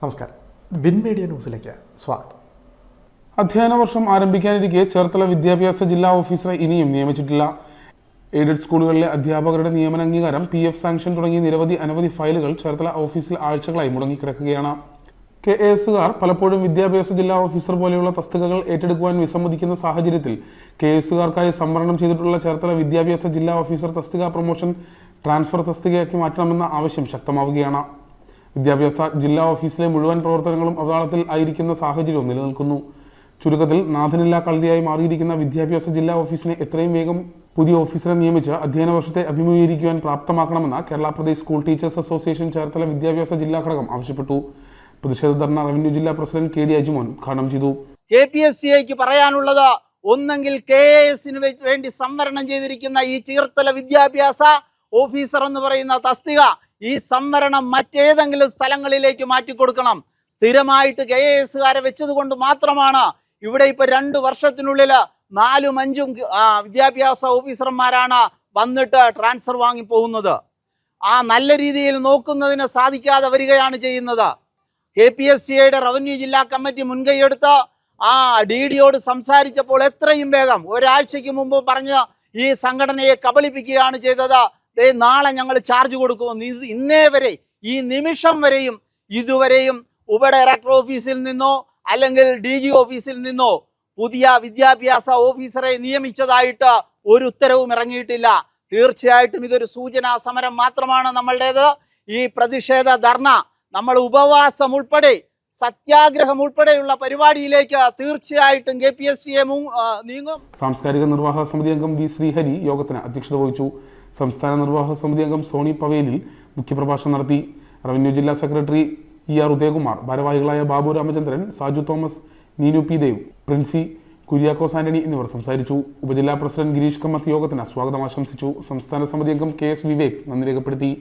നമസ്കാരം. Win media ന്യൂസിലേക്ക് സ്വാഗതം. അധ്യയന വർഷം ആരംഭിക്കാനിരിക്കെ ചേർത്തല വിദ്യാഭ്യാസ ജില്ലാ ഓഫീസറെ ഇനിയും നിയമിച്ചിട്ടില്ല. എയ്ഡഡ് സ്കൂളുകളിലെ അധ്യാപകരുടെ നിയമന അംഗീകാരം, PF സാങ്ഷൻ തുടങ്ങിയ അനവധി ഫയലുകൾ ചേർത്തല ഓഫീസിൽ ആഴ്ചകളായി മുടങ്ങിക്കിടക്കുകയാണ്. KASകാർ പലപ്പോഴും വിദ്യാഭ്യാസ ജില്ലാ ഓഫീസർ പോലെയുള്ള തസ്തികകൾ ഏറ്റെടുക്കുവാൻ വിസമ്മതിക്കുന്ന സാഹചര്യത്തിൽ KASകാർക്കായി സംവരണം ചെയ്തിട്ടുള്ള ചേർത്തല വിദ്യാഭ്യാസ ജില്ലാ ഓഫീസർ തസ്തിക പ്രൊമോഷൻ ട്രാൻസ്ഫർ തസ്തികയാക്കി മാറ്റണമെന്ന ആവശ്യം ശക്തമാവുകയാണ്. വിദ്യാഭ്യാസ ജില്ലാ ഓഫീസിലെ മുഴുവൻ പ്രവർത്തനങ്ങളും അവതാളത്തിൽ ആയിരിക്കുന്ന സാഹചര്യവും നിലനിൽക്കുന്നു. ചുരുക്കത്തിൽ നാഥനില്ലാ കളരിയായി മാറിയിരിക്കുന്ന വിദ്യാഭ്യാസ ജില്ലാ ഓഫീസിനെ എത്രയും വേഗം പുതിയ ഓഫീസറെ നിയമിച്ച് അധ്യയന വർഷത്തെ അഭിമുഖീകരിക്കുവാൻ പ്രാപ്തമാക്കണമെന്ന് Kerala Pradesh school teachers association Cherthala വിദ്യാഭ്യാസ ജില്ലാ ഘടകം ആവശ്യപ്പെട്ടു. പ്രതിഷേധ ധർണ റവന്യൂ ജില്ലാ പ്രസിഡന്റ് KD അജിമോൻ ഉദ്ഘാടനം ചെയ്തു. KPSCക്ക് പറയാനുള്ളത്, ഒന്നെങ്കിൽ KASന് വേണ്ടി സംവരണം ചെയ്തിരിക്കുന്ന ഈ ചേർത്തല വിദ്യാഭ്യാസ ഓഫീസർ എന്ന് പറയുന്ന തസ്തിക ഈ സംവരണം മറ്റേതെങ്കിലും സ്ഥലങ്ങളിലേക്ക് മാറ്റിക്കൊടുക്കണം. സ്ഥിരമായിട്ട് KASകാരെ വെച്ചതുകൊണ്ട് മാത്രമാണ് ഇവിടെ ഇപ്പൊ 2 വർഷത്തിനുള്ളിൽ 4ഉം 5ഉം വിദ്യാഭ്യാസ ഓഫീസർമാരാണ് വന്നിട്ട് ട്രാൻസ്ഫർ വാങ്ങി പോകുന്നത്. നല്ല രീതിയിൽ നോക്കുന്നതിന് സാധിക്കാതെ വരികയാണ് ചെയ്യുന്നത്. KPSCയുടെ റവന്യൂ ജില്ലാ കമ്മിറ്റി മുൻകൈയെടുത്ത് DDയോട് സംസാരിച്ചപ്പോൾ എത്രയും വേഗം ഒരാഴ്ചയ്ക്ക് മുമ്പ് പറഞ്ഞ് ഈ സംഘടനയെ കബളിപ്പിക്കുകയാണ് ചെയ്തത്. നാളെ ഞങ്ങൾ ചാർജ് കൊടുക്കുമെന്ന്. ഇന്നേ വരെ, ഈ നിമിഷം വരെയും ഇതുവരെയും ഉപ ഡയറക്ടർ ഓഫീസിൽ നിന്നോ അല്ലെങ്കിൽ DG ഓഫീസിൽ നിന്നോ പുതിയ വിദ്യാഭ്യാസ ഓഫീസറെ നിയമിച്ചതായിട്ട് ഒരു ഉത്തരവും ഇറങ്ങിയിട്ടില്ല. തീർച്ചയായിട്ടും ഇതൊരു സൂചനാ സമരം മാത്രമാണ് നമ്മളുടേത്. ഈ പ്രതിഷേധ ധർണ നമ്മൾ ഉപവാസം ഉൾപ്പെടെ സത്യാഗ്രഹം ഉൾപ്പെടെയുള്ള പരിപാടിയിലേക്ക് തീർച്ചയായിട്ടും KPSCയെ നീങ്ങും. സാംസ്കാരിക നിർവാഹക സമിതി അംഗം V ശ്രീഹരി യോഗത്തിന് അധ്യക്ഷത വഹിച്ചു. സംസ്ഥാന നിർവാഹക സമിതി അംഗം സോണി പവേലിൽ മുഖ്യപ്രഭാഷണം നടത്തി. റവന്യൂ ജില്ലാ സെക്രട്ടറി ER ഉദയകുമാർ, ഭാരവാഹികളായ ബാബു രാമചന്ദ്രൻ, സാജു തോമസ്, നീനു P ദേവ്, പ്രിൻസി, കുര്യാക്കോസ് ആന്റണി എന്നിവർ സംസാരിച്ചു. ഉപജില്ലാ പ്രസിഡന്റ് ഗിരീഷ് കമ്മത്ത് യോഗത്തിന് സ്വാഗതം ആശംസിച്ചു. സംസ്ഥാന സമിതി അംഗം KS വിവേക് നന്ദി രേഖപ്പെടുത്തി.